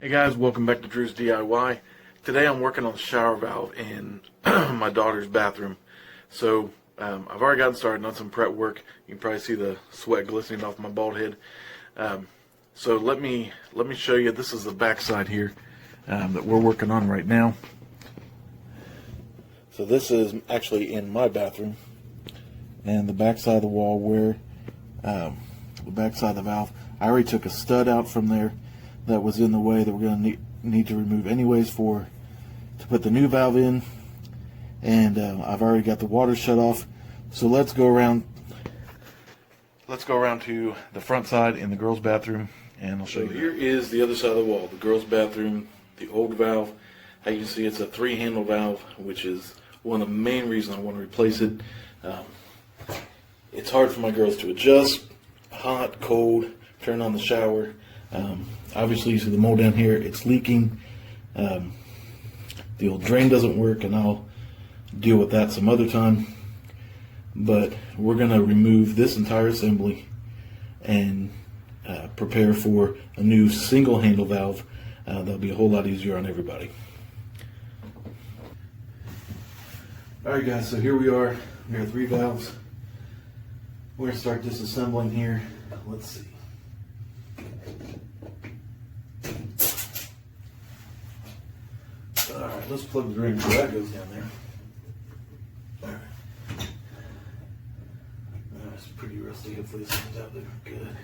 Hey guys, welcome back to Drew's DIY. Today I'm working on the shower valve in my daughter's bathroom. So I've already gotten started on some prep work. You can probably see the sweat glistening off my bald head. So let me show you. This is the back side here that we're working on right now. So this is actually in my bathroom, and the back side of the wall where the back side of the valve. I already took a stud out from there that was in the way that we're going to need to remove anyways to put the new valve in, and I've already got the water shut off. So let's go around to the front side in the girls' bathroom, and I'll show you. Here is the other side of the wall, the girls' bathroom, the old valve. As you can see, it's a 3-handle valve, which is one of the main reasons I want to replace it. It's hard for my girls to adjust. Hot, cold, turn on the shower. Obviously, you see the mold down here, it's leaking. The old drain doesn't work, and I'll deal with that some other time. But we're going to remove this entire assembly and prepare for a new single handle valve. That'll be a whole lot easier on everybody. Alright guys, so here we are. We have 3 valves. We're going to start disassembling here. Let's see. Alright, let's plug the drain before that goes down there. Alright. It's pretty rusty. Hopefully this comes out there good.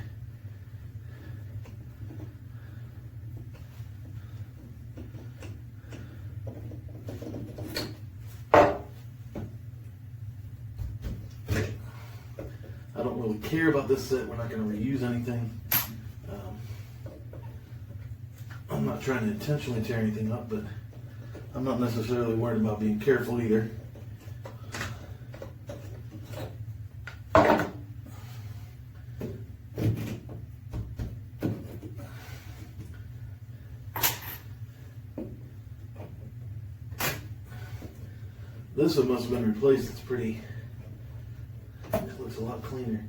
I don't really care about this set. We're not going to reuse anything. I'm not trying to intentionally tear anything up, but I'm not necessarily worried about being careful either. This one must have been replaced. It's pretty, it looks a lot cleaner.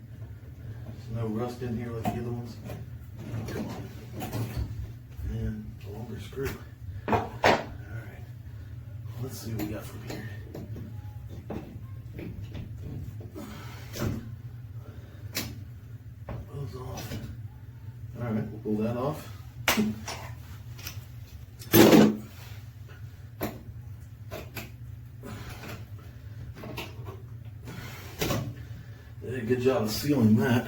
There's no rust in here like the other ones. Oh, come on. And a longer screw. Alright. Let's see what we got from here. Those off. Alright, we'll pull that off. They did a good job of sealing that.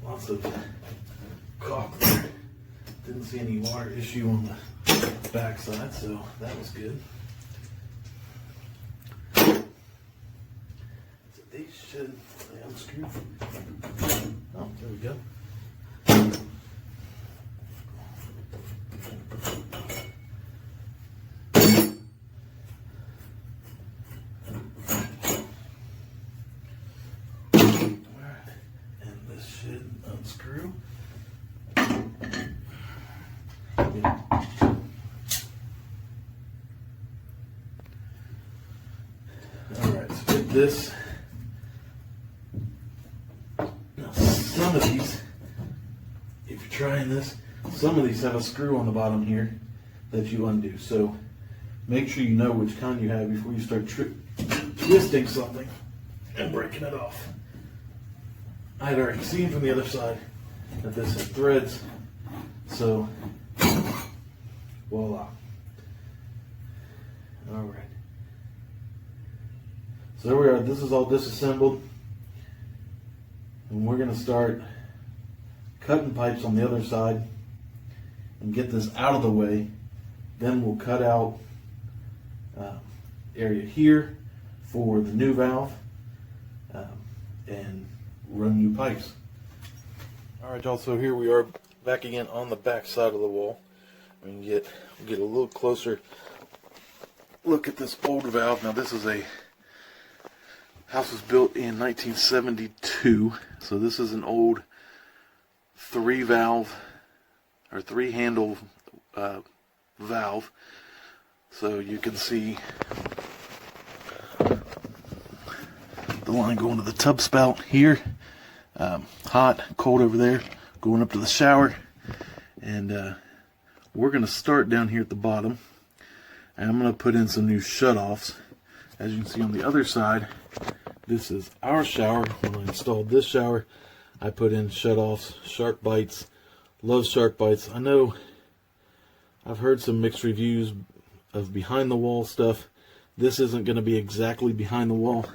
Lots of caulk there. Didn't see any water issue on the back side, so that was good. So these should unscrew. Oh, there we go. Alright, and this should unscrew. Alright, so get this. Now some of these, if you're trying this, some of these have a screw on the bottom here that you undo. So make sure you know which kind you have before you start twisting something and breaking it off. I had already seen from the other side that this had threads, so voila. Alright. So there we are. This is all disassembled. And we're going to start cutting pipes on the other side and get this out of the way. Then we'll cut out area here for the new valve and run new pipes. Alright y'all, so here we are back again on the back side of the wall. We get a little closer look at this old valve. Now this is house was built in 1972, so this is an old 3-valve or 3-handle valve. So you can see the line going to the tub spout here. Hot, cold over there, going up to the shower, and we're going to start down here at the bottom, and I'm going to put in some new shutoffs. As you can see on the other side, this is our shower. When I installed this shower, I put in shutoffs, shark bites. Love shark bites. I know I've heard some mixed reviews of behind the wall stuff. This isn't going to be exactly behind the wall,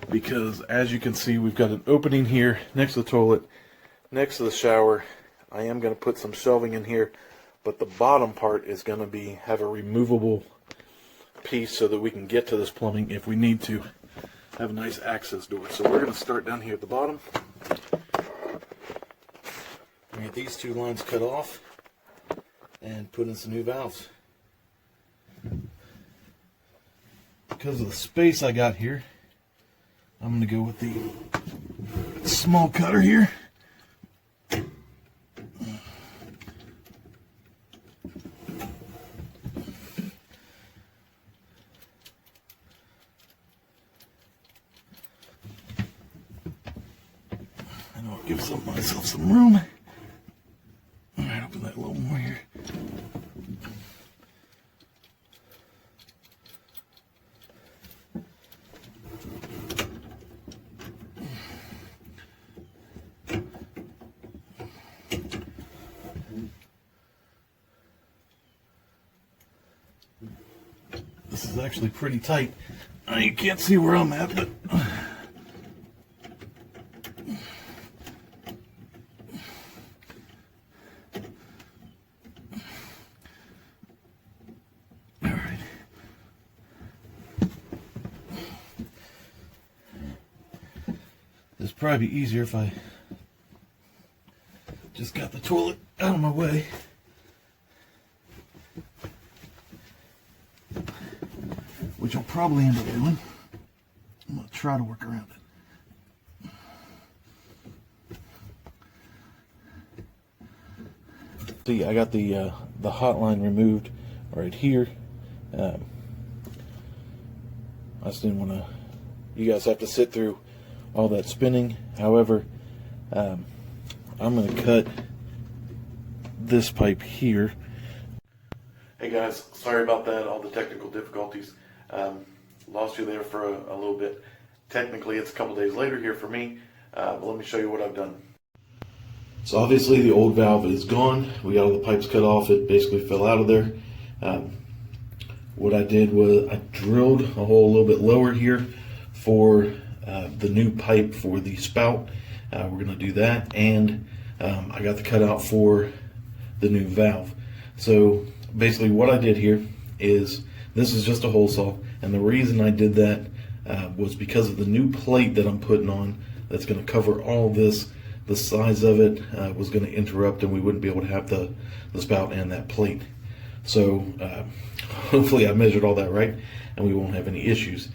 because as you can see, we've got an opening here next to the toilet, next to the shower. I am going to put some shelving in here, but the bottom part is going to have a removable piece so that we can get to this plumbing if we need to have a nice access door. So we're going to start down here at the bottom. Get these two lines cut off and put in some new valves. Because of the space I got here, I'm going to go with the small cutter here. And I'll give myself some room. Alright, open that a little more here. This is actually pretty tight. You can't see where I'm at, but alright. It's probably easier if I just got the toilet out of my way. Which I'll probably end up doing. I'm going to try to work around it. See, I got the hot line removed right here. I just didn't want to, you guys have to sit through all that spinning. However, I'm going to cut this pipe here. Hey guys, sorry about that, all the technical difficulties. Lost you there for a little bit. Technically, it's a couple days later here for me, but let me show you what I've done. So obviously the old valve is gone. We got all the pipes cut off. It basically fell out of there. What I did was I drilled a hole a little bit lower here for the new pipe for the spout. We're going to do that, and I got the cutout for the new valve. So basically what I did here is, this is just a hole saw, and the reason I did that was because of the new plate that I'm putting on that's going to cover all this. The size of it was going to interrupt, and we wouldn't be able to have the spout and that plate. So hopefully I measured all that right, and we won't have any issues.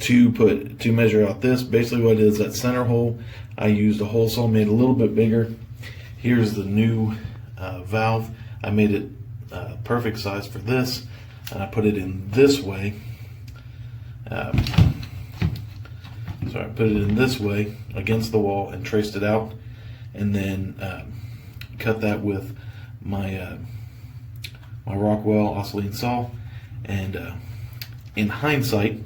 To measure out this, basically what it is, that center hole, I used a hole saw, made it a little bit bigger. Here's the new valve. I made it perfect size for this, and I put it in this way. So I put it in this way against the wall and traced it out, and then cut that with my my Rockwell oscillating saw. And in hindsight,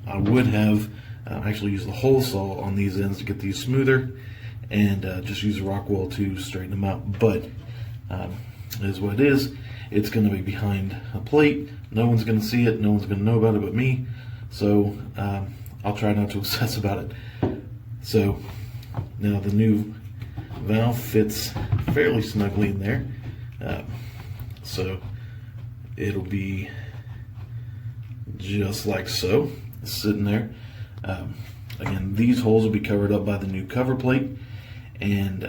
I would have actually used the hole saw on these ends to get these smoother, and just use the Rockwell to straighten them out. But it is what it is. It's going to be behind a plate. No one's going to see it. No one's going to know about it but me. So I'll try not to obsess about it. So now the new valve fits fairly snugly in there. So it'll be just like so, sitting there. Again, these holes will be covered up by the new cover plate, and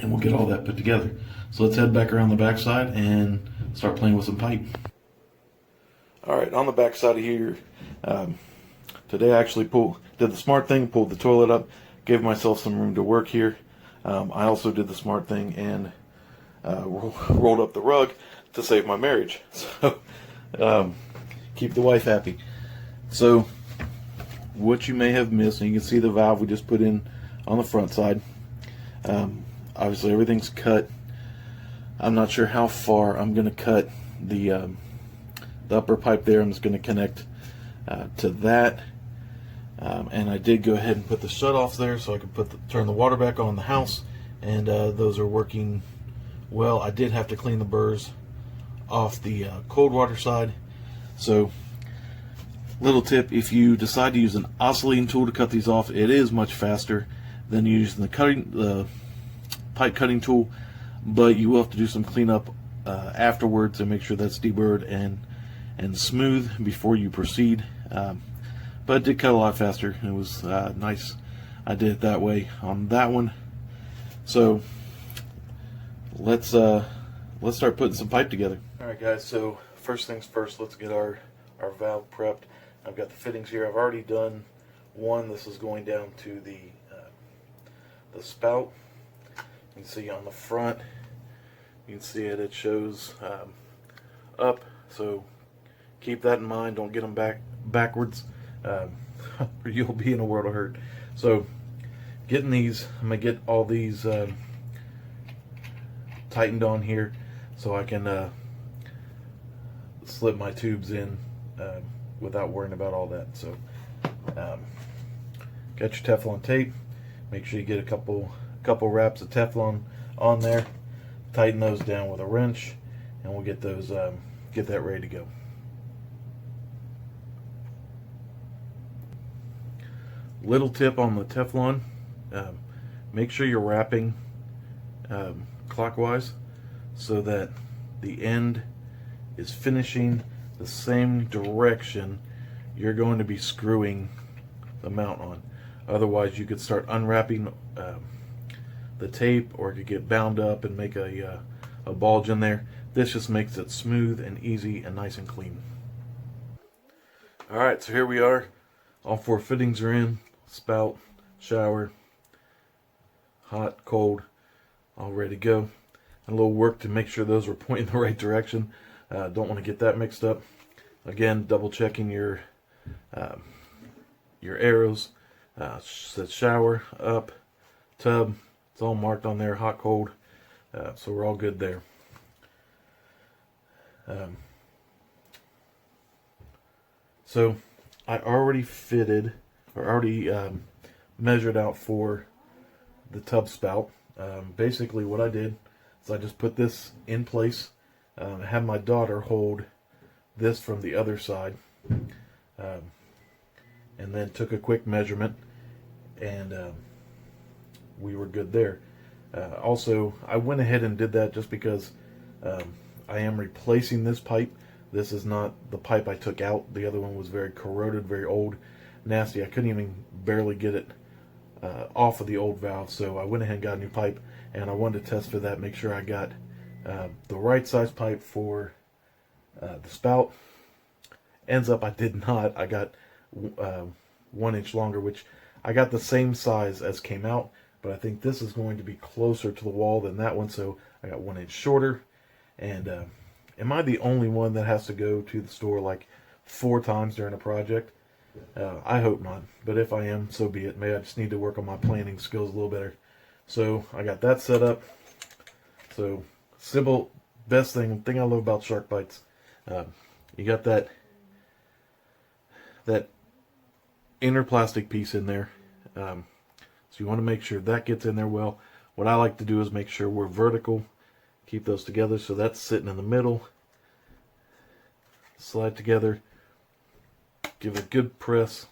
we'll get all that put together. So let's head back around the back side and start playing with some pipe. Alright, on the back side of here, today I actually did the smart thing, pulled the toilet up, gave myself some room to work here. I also did the smart thing and rolled up the rug to save my marriage. So keep the wife happy. So what you may have missed, and you can see the valve we just put in on the front side. obviously everything's cut. I'm not sure how far I'm going to cut the upper pipe there. I'm just going to connect to that. And I did go ahead and put the shutoffs there so I could turn the water back on in the house, and those are working well. I did have to clean the burrs off the cold water side. So, little tip, if you decide to use an oscillating tool to cut these off, it is much faster than using the pipe cutting tool, but you will have to do some cleanup afterwards to make sure that's deburred and smooth before you proceed. But it did cut a lot faster. It was nice. I did it that way on that one. So let's start putting some pipe together. All right, guys. So first things first, let's get our valve prepped. I've got the fittings here. I've already done one. This is going down to the spout. You can see on the front. You can see it. It shows up. So keep that in mind. Don't get them backwards. Or you'll be in a world of hurt. So getting these, I'm gonna get all these tightened on here so I can slip my tubes in without worrying about all that. So got your Teflon tape. Make sure you get a couple wraps of Teflon on there. Tighten those down with a wrench, and we'll get those get that ready to go. Little tip on the Teflon, make sure you're wrapping clockwise so that the end is finishing the same direction you're going to be screwing the mount on. Otherwise you could start unwrapping the tape, or it could get bound up and make a bulge in there. This just makes it smooth and easy and nice and clean. Alright, so here we are. All 4 fittings are in. Spout, shower, hot, cold, all ready to go. A little work to make sure those were pointing the right direction. Don't want to get that mixed up. Again, double checking your arrows. Says shower, up, tub. It's all marked on there, hot, cold. So we're all good there. So I already fitted, or already measured out for the tub spout. Basically what I did is I just put this in place. I had my daughter hold this from the other side, and then took a quick measurement, and we were good there. Also, I went ahead and did that just because I am replacing this pipe. This is not the pipe I took out. The other one was very corroded, very old, nasty. I couldn't even barely get it off of the old valve, so I went ahead and got a new pipe, and I wanted to test for that, make sure I got the right size pipe for the spout. Ends up I did not. I got 1 inch longer, which I got the same size as came out, but I think this is going to be closer to the wall than that one, so I got 1 inch shorter. And am I the only one that has to go to the store like 4 times during a project? I hope not, but if I am, so be it. Maybe I just need to work on my planning skills a little better. So I got that set up. So simple, best thing I love about shark bites, you got that inner plastic piece in there. So you want to make sure that gets in there well. What I like to do is make sure we're vertical, keep those together, so that's sitting in the middle. Slide together, give it a good press.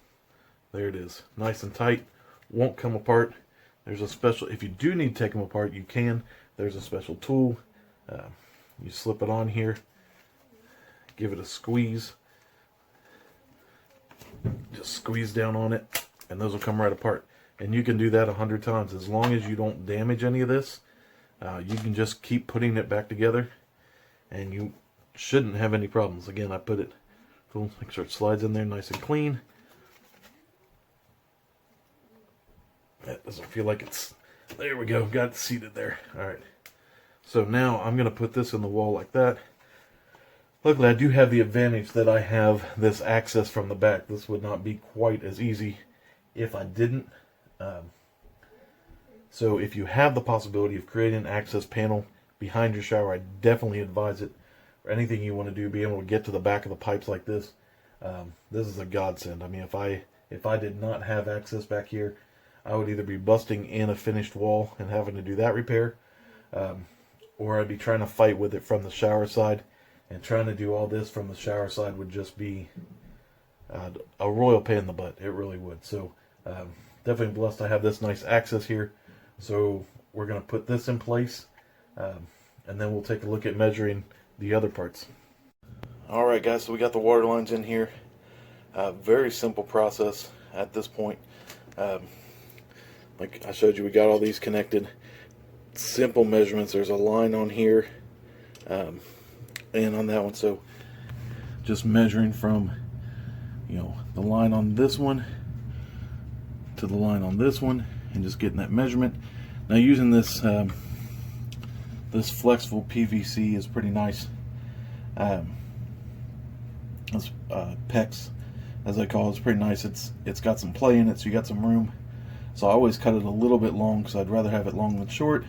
There it is, nice and tight, won't come apart. There's a special, if you do need to take them apart, you can. There's a special tool. You slip it on here, give it a squeeze, just squeeze down on it, and those will come right apart. And you can do that 100 times. As long as you don't damage any of this, you can just keep putting it back together, and you shouldn't have any problems. Again, I put it, make sure it slides in there nice and clean. That doesn't feel like it's, there we go, got it seated there. Alright, so now I'm going to put this in the wall like that. Luckily I do have the advantage that I have this access from the back. This would not be quite as easy if I didn't. So if you have the possibility of creating an access panel behind your shower, I definitely advise it. For anything you want to do, be able to get to the back of the pipes like this. This is a godsend. I mean, if I did not have access back here, I would either be busting in a finished wall and having to do that repair, or I'd be trying to fight with it from the shower side, and trying to do all this from the shower side would just be a royal pain in the butt. It really would. So definitely blessed I have this nice access here. So we're going to put this in place, and then we'll take a look at measuring the other parts. Alright guys, so we got the water lines in here. Very simple process at this point. Like I showed you, we got all these connected. Simple measurements. There's a line on here and on that one. So just measuring from, the line on this one to the line on this one, and just getting that measurement. Now using this this flexible PVC is pretty nice. This PEX, as I call it, is pretty nice. It's got some play in it, so you got some room. So I always cut it a little bit long, because I'd rather have it long than short,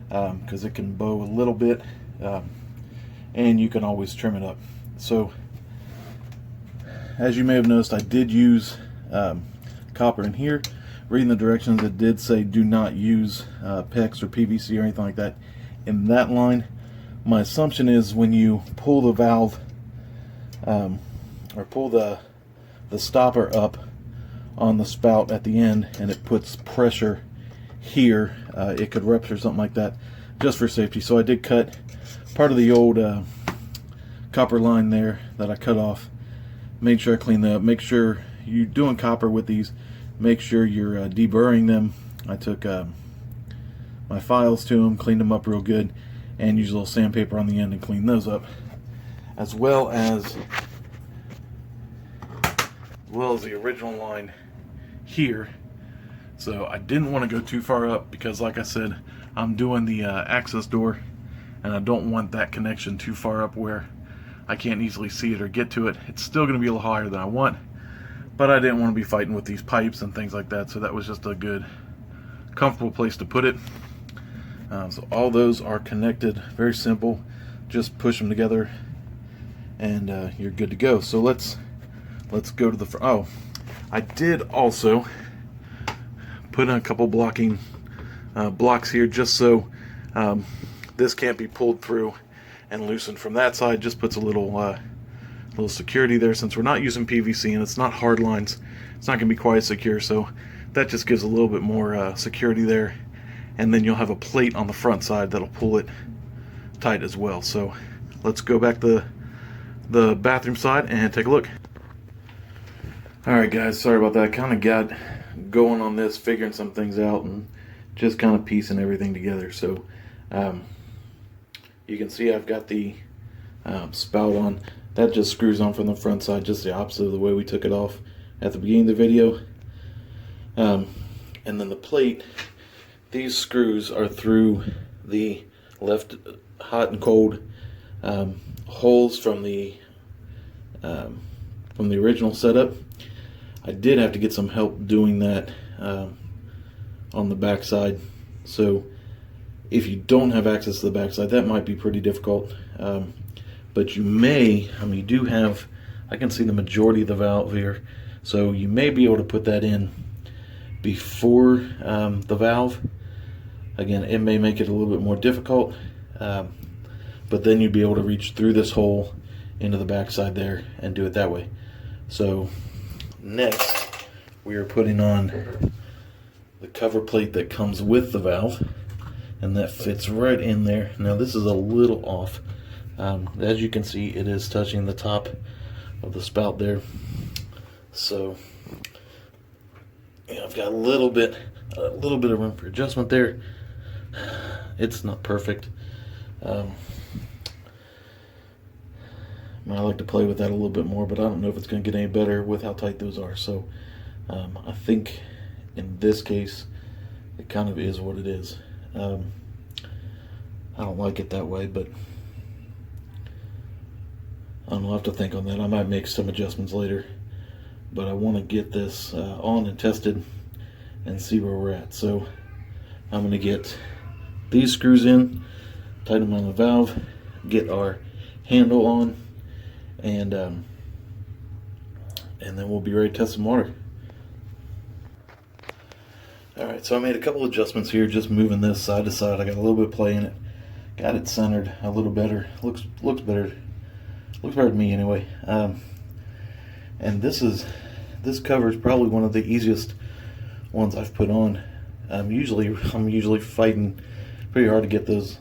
because it can bow a little bit, and you can always trim it up. So as you may have noticed, I did use copper in here. Reading the directions, it did say do not use PEX or PVC or anything like that in that line. My assumption is when you pull the valve or pull the stopper up on the spout at the end, and it puts pressure here, it could rupture, something like that, just for safety. So I did cut part of the old copper line there that I cut off. Made sure I cleaned that up. Make sure you're doing copper with these, make sure you're deburring them. I took my files to them, cleaned them up real good, and used a little sandpaper on the end and cleaned those up, as well as the original line here. So I didn't want to go too far up, because like I said, I'm doing the access door, and I don't want that connection too far up where I can't easily see it or get to it. It's still going to be a little higher than I want, but I didn't want to be fighting with these pipes and things like that, so that was just a good, comfortable place to put it. So all those are connected. Very simple. Just push them together, and you're good to go. So let's go to the front. Oh, I did also put in a couple blocking blocks here, just so this can't be pulled through and loosened from that side. Just puts a little security there, since we're not using PVC and it's not hard lines. It's not going to be quite secure, so that just gives a little bit more security there. And then you'll have a plate on the front side that'll pull it tight as well. So let's go back to the bathroom side and take a look. Alright guys, sorry about that. Kind of got going on this, figuring some things out, and just kind of piecing everything together. So you can see I've got the spout on. That just screws on from the front side, just the opposite of the way we took it off at the beginning of the video. And then the plate, these screws are through the left hot and cold holes from the original setup. I did have to get some help doing that on the back side. So if you don't have access to the back side, that might be pretty difficult. But you may, you do have, I can see the majority of the valve here, so you may be able to put that in before the valve. Again, it may make it a little bit more difficult, but then you'd be able to reach through this hole into the back side there and do it that way. So next, we are putting on the cover plate that comes with the valve, and that fits right in there. Now this is a little off. As you can see, it is touching the top of the spout there. So I've got a little bit of room for adjustment there. It's not perfect. I like to play with that a little bit more, but I don't know if it's going to get any better with how tight those are. So I think in this case, it kind of is what it is. I don't like it that way, but I'll have to think on that. I might make some adjustments later, but I want to get this on and tested and see where we're at. So I'm going to get these screws in, tighten them on the valve, get our handle on, and then we'll be ready to test some water. Alright, so I made a couple adjustments here, just moving this side to side. I got a little bit of play in it. Got it centered a little better. Looks better. Looks better to me anyway. And this cover is probably one of the easiest ones I've put on. I'm usually fighting pretty hard to get those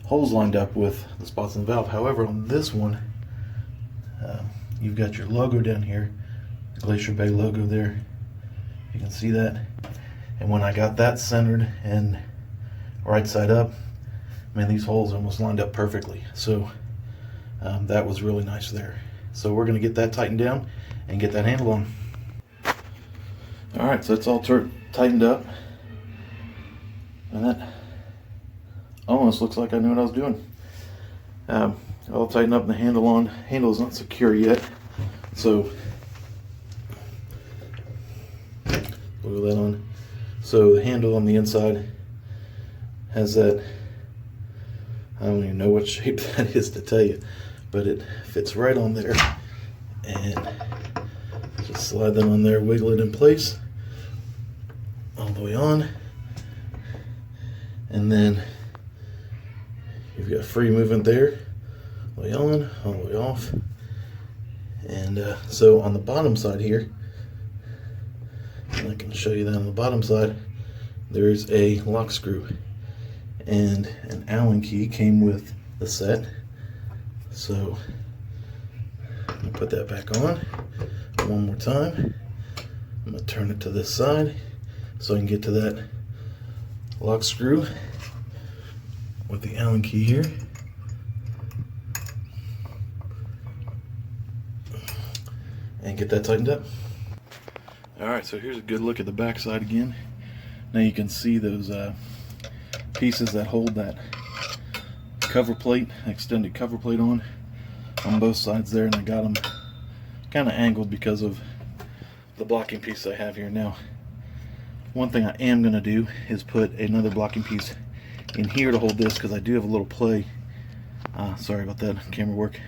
holes lined up with the spots in the valve. However, on this one, you've got your logo down here, the Glacier Bay logo there. You can see that. And when I got that centered and right side up, man, these holes almost lined up perfectly. So that was really nice there. So we're going to get that tightened down and get that handle on. Alright, so it's all tightened up. And that almost looks like I knew what I was doing. I'll tighten up the handle on. Handle is not secure yet. So glue that on. So the handle on the inside has that, I don't even know what shape that is to tell you, but it fits right on there. And just slide that on there, wiggle it in place all the way on, and then you've got free movement there, all the way on, all the way off. And so on the bottom side here, and I can show you that on the bottom side, there's a lock screw, and an Allen key came with the set. So I'm going to put that back on one more time. I'm going to turn it to this side so I can get to that lock screw with the Allen key here. And get that tightened up. Alright, so here's a good look at the back side again. Now you can see those pieces that hold that cover plate, extended cover plate on both sides there, and I got them kind of angled because of the blocking piece I have here. Now, one thing I am going to do is put another blocking piece in here to hold this, because I do have a little play. Sorry about that camera work.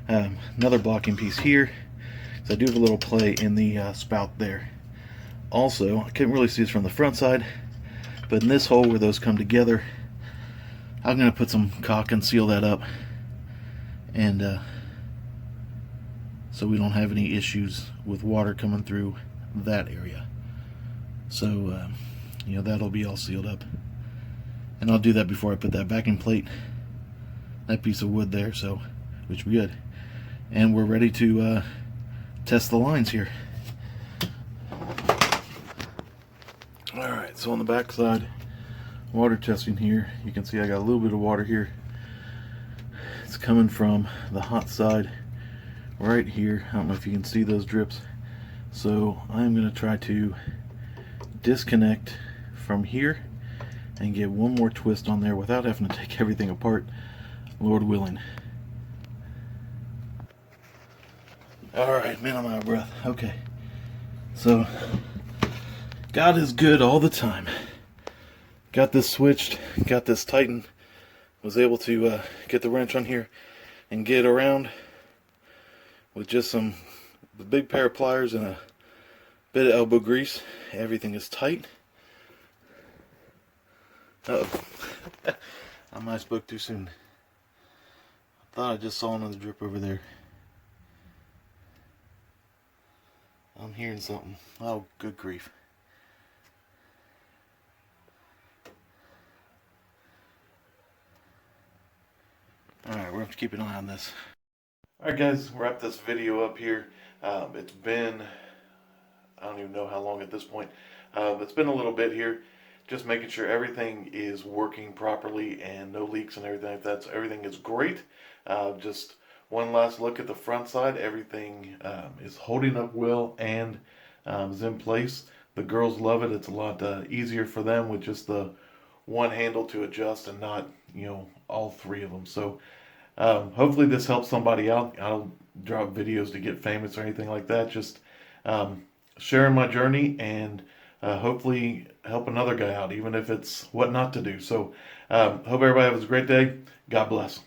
Another blocking piece here, so I do have a little play in the spout there. Also, I couldn't really see this from the front side, but in this hole where those come together, I'm going to put some caulk and seal that up, and so we don't have any issues with water coming through that area. So you know, that'll be all sealed up, and I'll do that before I put that backing plate, that piece of wood there, so which will be good. And we're ready to test the lines here. Alright, so on the back side, water testing here. You can see I got a little bit of water here. It's coming from the hot side right here. I don't know if you can see those drips. So I'm going to try to disconnect from here and get one more twist on there without having to take everything apart, Lord willing. Alright, man, I'm out of breath. Okay, so God is good all the time. Got this switched, got this tightened, was able to get the wrench on here and get around with just a big pair of pliers and a bit of elbow grease. Everything is tight. Uh-oh. I might have spoke too soon. I thought I just saw another drip over there. I'm hearing something. Oh, good grief. Alright, we're going to have to keep an eye on this. Alright guys, wrap this video up here. It's been, I don't even know how long at this point. It's been a little bit here. Just making sure everything is working properly and no leaks and everything like that. So everything is great. Just one last look at the front side. Everything is holding up well and is in place. The girls love it. It's a lot easier for them with just the one handle to adjust and not, you know, all three of them. So hopefully this helps somebody out. I don't drop videos to get famous or anything like that. Just sharing my journey and hopefully help another guy out, even if it's what not to do. So hope everybody has a great day. God bless.